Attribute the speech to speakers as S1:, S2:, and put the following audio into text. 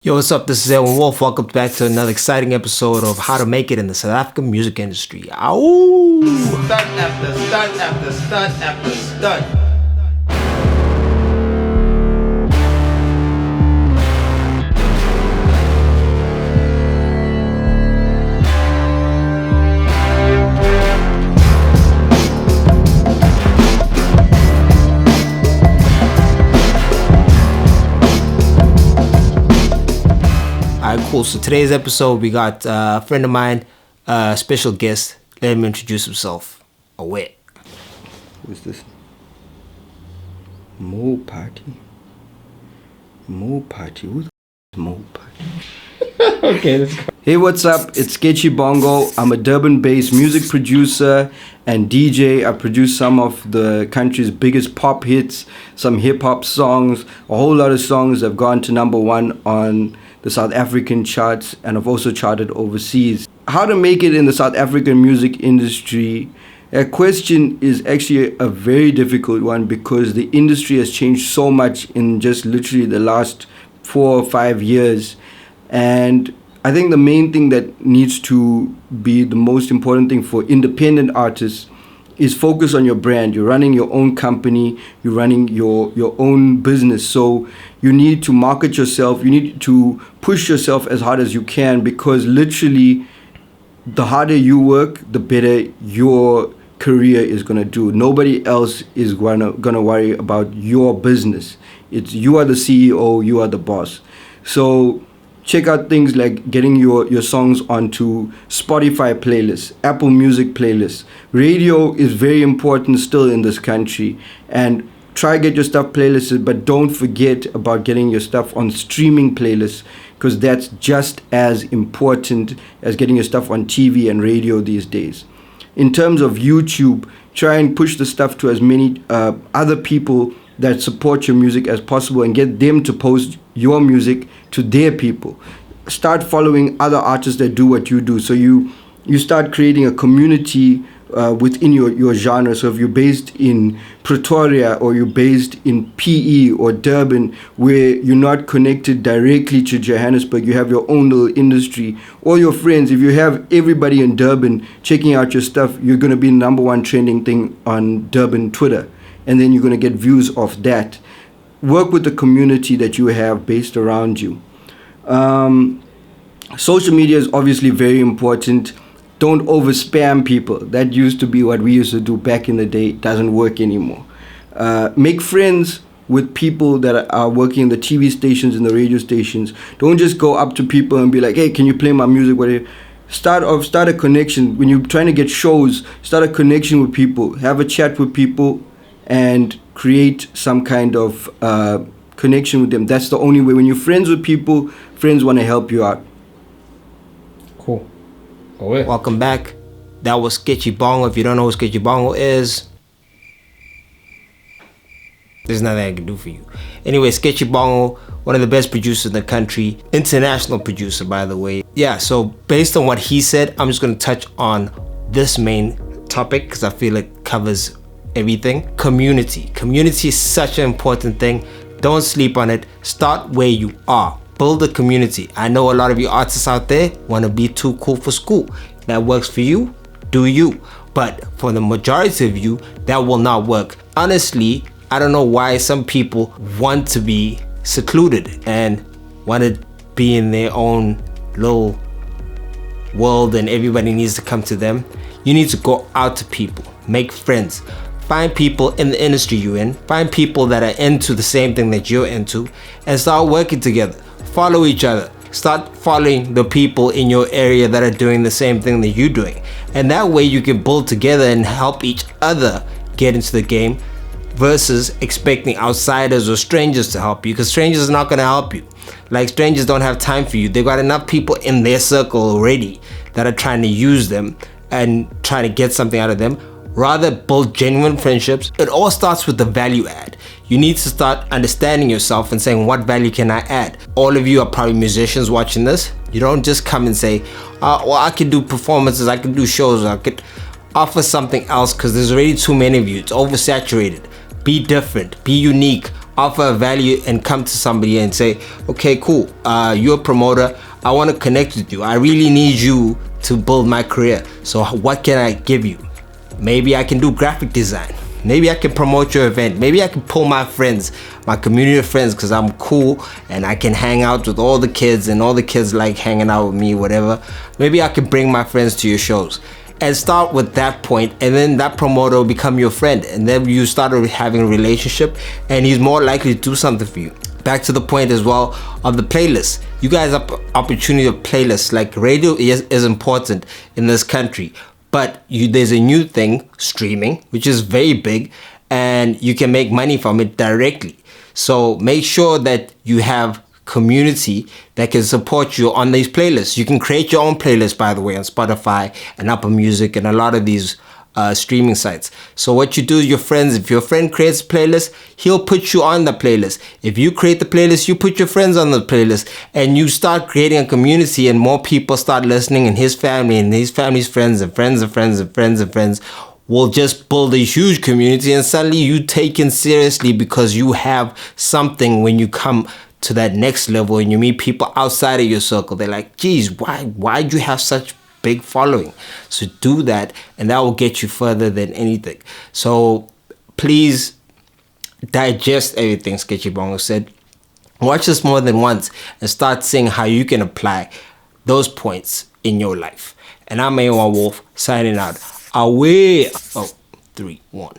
S1: Yo, what's up? This is Aewon Wolf. Welcome back to another exciting episode of How to Make It in the South African Music Industry. Ow!
S2: Stunt after stunt after stunt after stunt.
S1: Alright, cool. So today's episode, we got a friend of mine, special guest. Let him introduce himself. Aewon.
S3: Who's this? Mo Party? Mo Party? Who the is Mo Party?
S1: Okay, let's go.
S3: Hey, what's up? It's Sketchy Bongo. I'm a Durban-based music producer and DJ. I produce some of the country's biggest pop hits, some hip-hop songs, a whole lot of songs that have gone to #1 on the South African charts, and I've also charted overseas. How to make it in the South African music industry? That question is actually a very difficult one because the industry has changed so much in just literally the last 4 or 5 years. And I think the main thing that needs to be the most important thing for independent artists is focus on your brand. You're running your own company, you're running your own business. So you need to market yourself, you need to push yourself as hard as you can, because literally the harder you work, the better your career is gonna do. Nobody else is gonna worry about your business. It's you are the CEO, you are the boss. So check out things like getting your songs onto Spotify playlists, Apple Music playlists. Radio is very important still in this country, and try get your stuff playlisted, but don't forget about getting your stuff on streaming playlists, because that's just as important as getting your stuff on TV and radio these days. In terms of YouTube, try and push the stuff to as many other people that support your music as possible and get them to post your music to their people. Start following other artists that do what you do. So you start creating a community within your genre. So if you're based in Pretoria or you're based in PE or Durban, where you're not connected directly to Johannesburg, you have your own little industry. All your friends, if you have everybody in Durban checking out your stuff, you're going to be #1 trending thing on Durban Twitter. And then you're going to get views of that. Work with the community that you have based around you. Social media is obviously very important. Don't over spam people. That used to be what we used to do back in the day. It doesn't work anymore. Make friends with people that are working in the TV stations and the radio stations. Don't just go up to people and be like, hey, can you play my music? Whatever. Start a connection. When you're trying to get shows, start a connection with people. Have a chat with people and create some kind of connection with them. That's the only way. When you're friends with people, friends want to help you out.
S1: Cool. Welcome back. That was Sketchy Bongo. If you don't know what Sketchy Bongo is, there's nothing I can do for you. Anyway, Sketchy Bongo, one of the best producers in the country. International producer, by the way. Yeah, so based on what he said, I'm just going to touch on this main topic because I feel it covers everything. Community is such an important thing. Don't sleep on it. Start where you are. Build a community. I know a lot of you artists out there want to be too cool for school. That works for you, do you. But for the majority of you, that will not work. Honestly, I don't know why some people want to be secluded and want to be in their own little world and everybody needs to come to them. You need to go out to people, make friends. Find people in the industry you're in. Find people that are into the same thing that you're into and start working together. Follow each other. Start following the people in your area that are doing the same thing that you're doing. And that way you can build together and help each other get into the game versus expecting outsiders or strangers to help you, because strangers are not going to help you. Like, strangers don't have time for you. They've got enough people in their circle already that are trying to use them and trying to get something out of them. Rather build genuine friendships. It all starts with the value add. You need to start understanding yourself and saying, what value can I add? All of you are probably musicians watching this. You don't just come and say, well, I can do performances, I can do shows, I could offer something else, because there's already too many of you. It's oversaturated. Be different, be unique, offer a value and come to somebody and say, okay, cool, you're a promoter, I want to connect with you, I really need you to build my career, so what can I give you? Maybe I can do graphic design, maybe I can promote your event, maybe I can pull my friends, my community of friends, because I'm cool and I can hang out with all the kids and all the kids like hanging out with me, whatever. Maybe I can bring my friends to your shows. And start with that point, and then that promoter will become your friend, and then you start having a relationship, and he's more likely to do something for you. Back to the point as well of the playlist. You guys have opportunity of playlists. Like radio is important in this country, but there's a new thing, streaming, which is very big, and you can make money from it directly. So make sure that you have community that can support you on these playlists. You can create your own playlist, by the way, on Spotify and Apple Music and a lot of these streaming sites. So what you do is your friends, if your friend creates a playlist, he'll put you on the playlist. If you create the playlist, you put your friends on the playlist, and you start creating a community, and more people start listening, and his family and his family's friends and friends and friends and friends and friends will just build a huge community, and suddenly you taken seriously because you have something. When you come to that next level and you meet people outside of your circle, they're like, geez, why do you have such big following? So do that, and that will get you further than anything. So please digest everything Sketchy Bongo said. Watch this more than once and start seeing how you can apply those points in your life. And I'm Aewon Wolf signing out. Away. Oh, 3, 1.